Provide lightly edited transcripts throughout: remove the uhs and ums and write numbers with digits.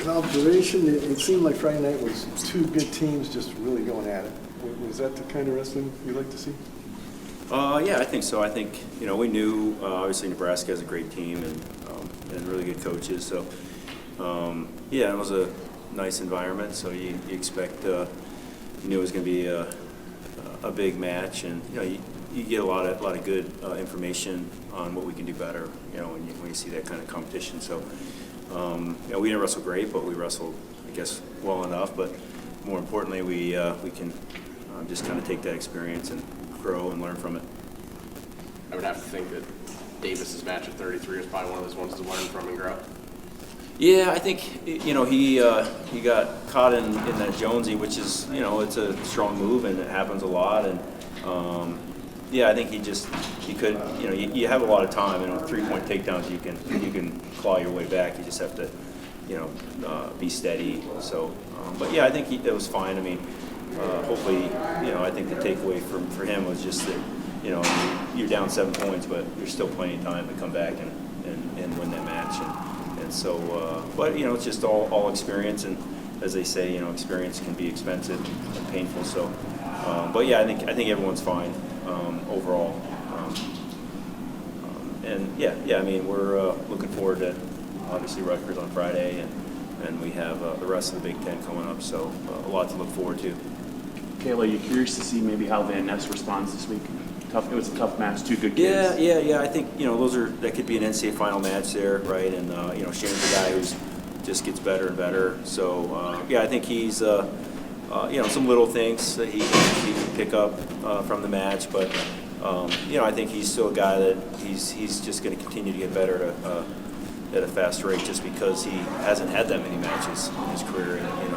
An observation, it seemed like Friday night was two good teams just really going at it. Was that the kind of wrestling you like to see? Yeah, I think so. I think, we knew, obviously Nebraska has a great team and really good coaches. So, yeah, it was a nice environment. So you expect, you knew it was going to be a big match. And, you get a lot of good information on what we can do better, when you see that kind of competition. So, we didn't wrestle great, but we wrestled, I guess, well enough. But more importantly, we can just kind of take that experience and grow and learn from it. I would have to think that Davis's match at 33 is probably one of those ones to learn from and grow. Yeah, I think he got caught in that Jonesy, which is it's a strong move and it happens a lot. And yeah, I think he could you have a lot of time, and with 3-point takedowns you can claw your way back. You just have to be steady. So, but yeah, I think it was fine. I mean, hopefully I think the takeaway for him was just that you're down 7 points, but there's still plenty of time to come back and win that match. And so, but it's just all experience, and as they say, experience can be expensive and painful. So, but yeah, I think everyone's fine overall. And yeah, I mean, we're looking forward to obviously Rutgers on Friday, and we have the rest of the Big Ten coming up. So a lot to look forward to. Cael, are you curious to see maybe how Van Ness responds this week? It was a tough match, two good kids. Yeah. I think that could be an NCAA final match there, right? And Shane's a guy who's just gets better and better. So yeah, I think he's some little things that he can pick up from the match, but I think he's still a guy that he's just going to continue to get better at a fast rate, just because he hasn't had that many matches in his career, and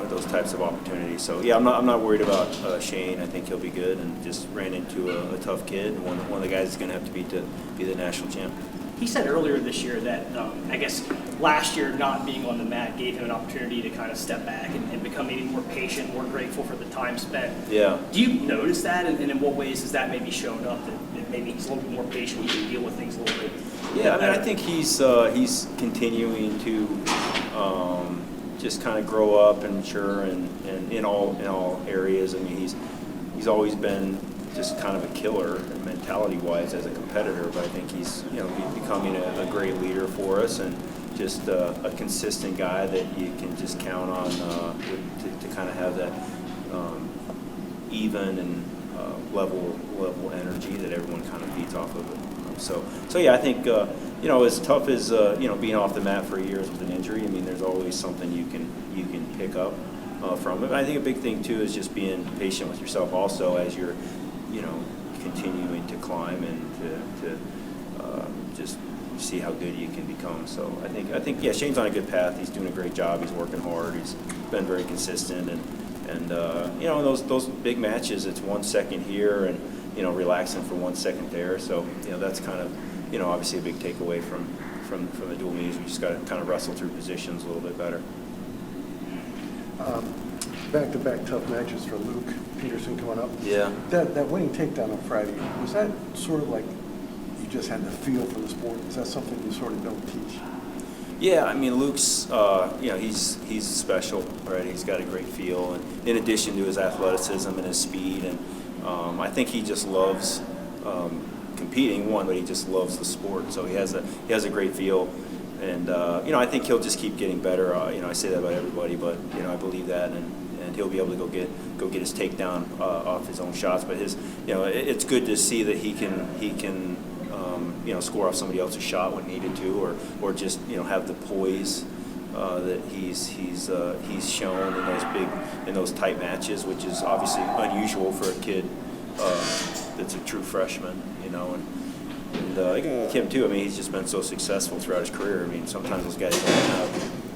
those types of opportunities. So yeah, I'm not worried about Shane. I think he'll be good, and just ran into a tough kid, and one of the guys he's going to have to beat to be the national champ. He said earlier this year that I guess last year not being on the mat gave him an opportunity to kind of step back and become maybe more patient, more grateful for the time spent. Yeah. Do you notice that, and in what ways has that maybe shown up that maybe he's a little bit more patient, he can deal with things a little bit? Yeah, I mean, I think he's continuing to just kind of grow up and mature, and in all areas. I mean, he's always been just kind of a killer mentality-wise as a competitor, but I think he's becoming a great leader for us, and just a consistent guy that you can just count on to kind of have that even and level energy that everyone kind of feeds off of it. So yeah, I think as tough as being off the mat for years with an injury, I mean, there's always something you can pick up from it. But I think a big thing too is just being patient with yourself also as you're continuing to climb and to just see how good you can become. So I think yeah, Shane's on a good path. He's doing a great job. He's working hard. He's been very consistent, and those big matches, it's 1 second here and relaxing for 1 second there. So that's kind of obviously a big takeaway from the dual meets. We just got to kind of wrestle through positions a little bit better. Back-to-back tough matches for Luke Peterson coming up. Yeah. That winning takedown on Friday, was that sort of like you just had the feel for the sport? Is that something you sort of don't teach? Yeah, I mean, Luke's he's special, right? He's got a great feel, and in addition to his athleticism and his speed, and I think he just loves competing, but he just loves the sport. So he has a great feel. And I think he'll just keep getting better. I say that about everybody, but I believe that, and he'll be able to go get his takedown off his own shots. But it's good to see that he can score off somebody else's shot when needed to, or just have the poise that he's shown in those tight matches, which is obviously unusual for a kid that's a true freshman, And Kim too. I mean, he's just been so successful throughout his career. I mean, sometimes those guys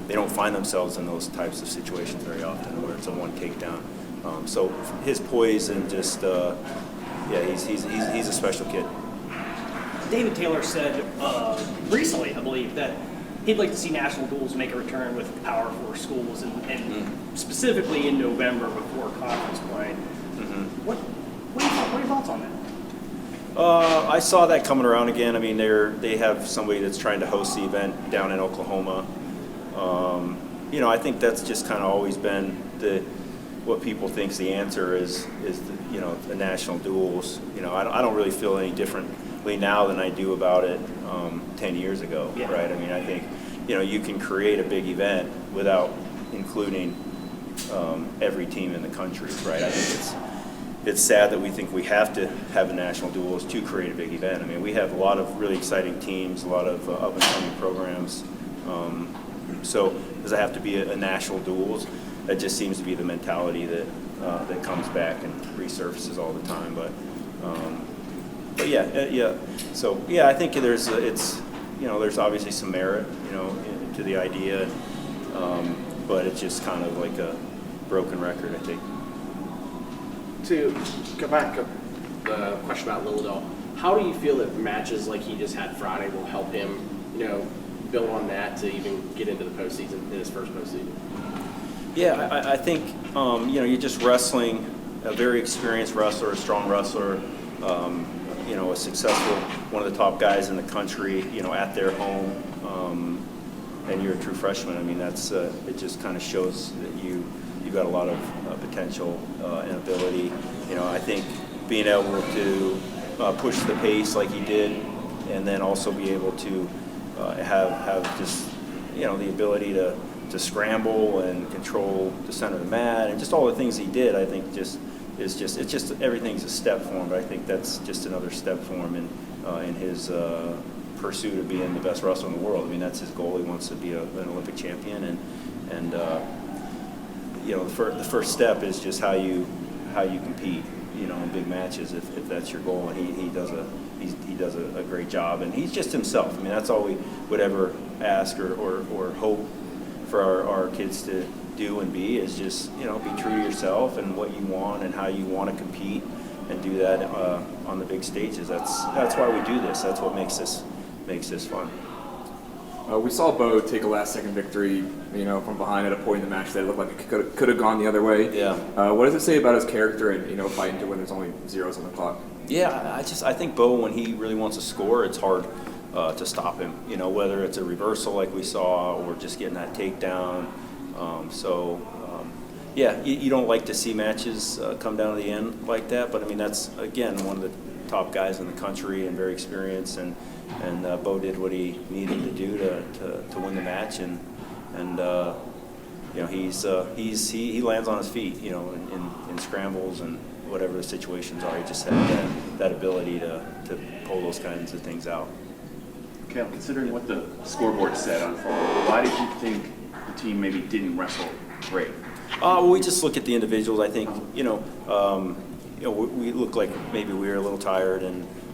don't find themselves in those types of situations very often, where it's a one takedown. So his poise and just he's a special kid. David Taylor said recently, I believe, that he'd like to see national duels make a return with Power 4 schools, and specifically in November before conference play. Mm-hmm. What are your thoughts on that? I saw that coming around again. I mean, they have somebody that's trying to host the event down in Oklahoma. I think that's just kind of always been what people think's the answer is the national duels. I don't really feel any differently now than I do about it 10 years ago, Yeah. right? I mean, I think, you can create a big event without including every team in the country, right? I think it's sad that we think we have to have a national duels to create a big event. I mean, we have a lot of really exciting teams, a lot of up-and-coming programs. So does it have to be a national duels? That just seems to be the mentality that comes back and resurfaces all the time. But yeah. So yeah, I think there's obviously some merit, to the idea, but it's just kind of like a broken record, I think. To go back up the question about Lilledale, how do you feel that matches like he just had Friday will help him, build on that to even get into the postseason in his first postseason? Yeah, I think you're just wrestling a very experienced wrestler, a strong wrestler, a successful, one of the top guys in the country, at their home, and you're a true freshman. I mean, that's it just kind of shows that you've got a lot of potential and ability. I think being able to push the pace like he did, and then also be able to have just the ability to scramble and control the center of the mat and just all the things he did, I think it's just everything's a step for him. But I think that's just another step for him in his pursuit of being the best wrestler in the world. I mean, that's his goal. He wants to be an Olympic champion, and the first step is just how you compete, in big matches if that's your goal. And he does a great job, and he's just himself. I mean, that's all we would ever ask or hope for our kids to do and be is just be true to yourself and what you want and how you want to compete and do that on the big stages. That's why we do this. That's what makes this fun. We saw Bo take a last-second victory, from behind at a point in the match that looked like it could have gone the other way. Yeah. What does it say about his character and fighting to when there's only zeros on the clock? Yeah, I think Bo, when he really wants to score, it's hard to stop him. Whether it's a reversal like we saw or just getting that takedown. Yeah, you don't like to see matches come down to the end like that. But I mean, that's again one of the top guys in the country and very experienced, and Bo did what he needed to do to win the match, and he lands on his feet, in scrambles and whatever the situations are. He just had that ability to pull those kinds of things out. Cael, considering what the scoreboard said on Friday, why did you think the team maybe didn't wrestle great? Well, we just look at the individuals. I think we look like maybe we were a little tired,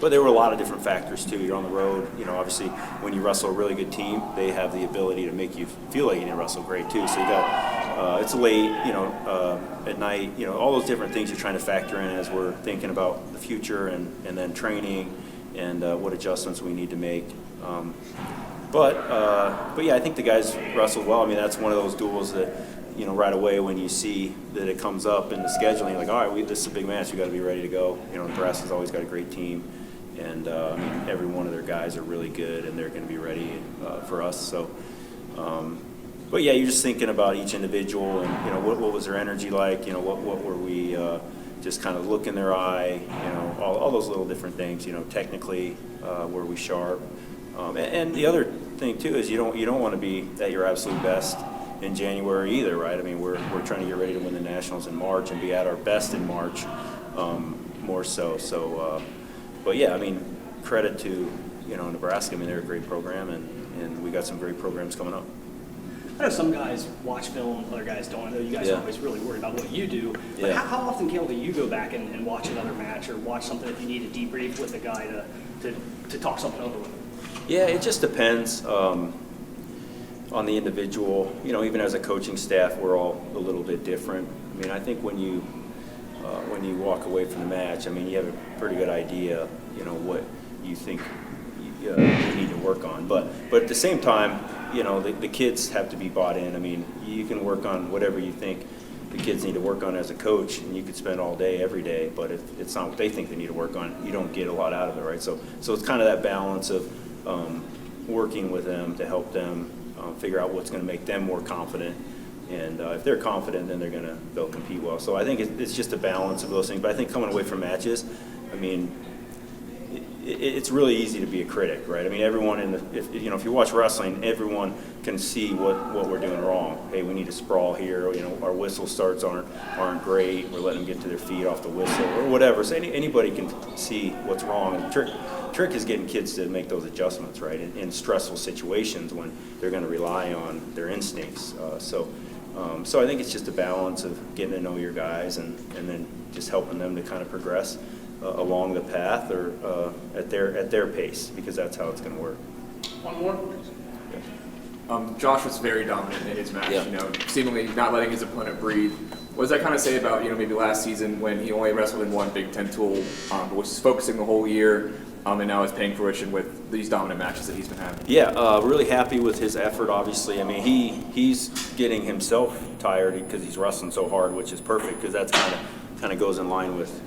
but there were a lot of different factors too. You're on the road. Obviously, when you wrestle a really good team, they have the ability to make you feel like you didn't wrestle great too. So you got it's late, at night. All those different things you're trying to factor in as we're thinking about the future and then training and what adjustments we need to make. But yeah, I think the guys wrestled well. I mean, that's one of those duels that, right away when you see that it comes up in the scheduling, you're like, all right, this is a big match. We got to be ready to go. Nebraska's always got a great team, and I mean, every one of their guys are really good, and they're going to be ready for us. So, but yeah, you're just thinking about each individual and what was their energy like? What were we just kind of look in their eye? All those little different things. Technically, were we sharp? And the other thing too is you don't want to be at your absolute best in January either, right? I mean, we're trying to get ready to win the Nationals in March and be at our best in March, more so. So, but yeah, I mean, credit to Nebraska. I mean, they're a great program, and we got some great programs coming up. I know some guys watch film, other guys don't. I know you guys are always really worried about what you do. But how often, Cael, do you go back and watch another match or watch something if you need to debrief with a guy to talk something over with him? Yeah, it just depends on the individual. Even as a coaching staff, we're all a little bit different. I mean, I think when you walk away from the match, I mean, you have a pretty good idea, what you think you need to work on. But at the same time, the kids have to be bought in. I mean, you can work on whatever you think the kids need to work on as a coach, and you could spend all day, every day, but if it's not what they think they need to work on, you don't get a lot out of it, right? So it's kind of that balance of working with them to help them figure out what's going to make them more confident. And if they're confident, then they'll compete well. So I think it's just a balance of those things. But I think coming away from matches, I mean, it's really easy to be a critic, right? I mean, everyone if you watch wrestling, everyone can see what we're doing wrong. Hey, we need to sprawl here. You know, our whistle starts aren't great. We're letting them get to their feet off the whistle or whatever. So anybody can see what's wrong. And the trick is getting kids to make those adjustments, right? In stressful situations when they're going to rely on their instincts. So I think it's just a balance of getting to know your guys and then just helping them to kind of progress along the path or at their pace, because that's how it's going to work. One more. Josh was very dominant in his match, Yeah. you know, seemingly not letting his opponent breathe. What does that kind of say about, you know, maybe last season when he only wrestled in one Big Ten tool, but was focusing the whole year, and now is paying fruition with these dominant matches that he's been having? Yeah, really happy with his effort, obviously. I mean, he's getting himself tired because he's wrestling so hard, which is perfect, because that's kind of goes in line with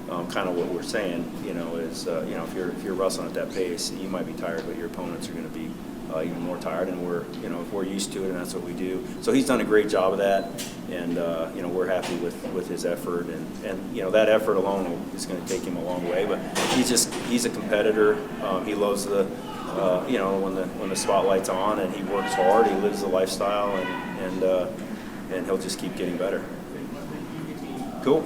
kind of what we're saying, you know, is, you know, if you're wrestling at that pace, you might be tired, but your opponents are going to be even more tired, and if we're used to it, and that's what we do. So he's done a great job of that, and you know, we're happy with his effort, and you know, that effort alone is going to take him a long way. But he's a competitor. He loves the you know, when the spotlight's on, and he works hard. He lives the lifestyle, and he'll just keep getting better. Cool.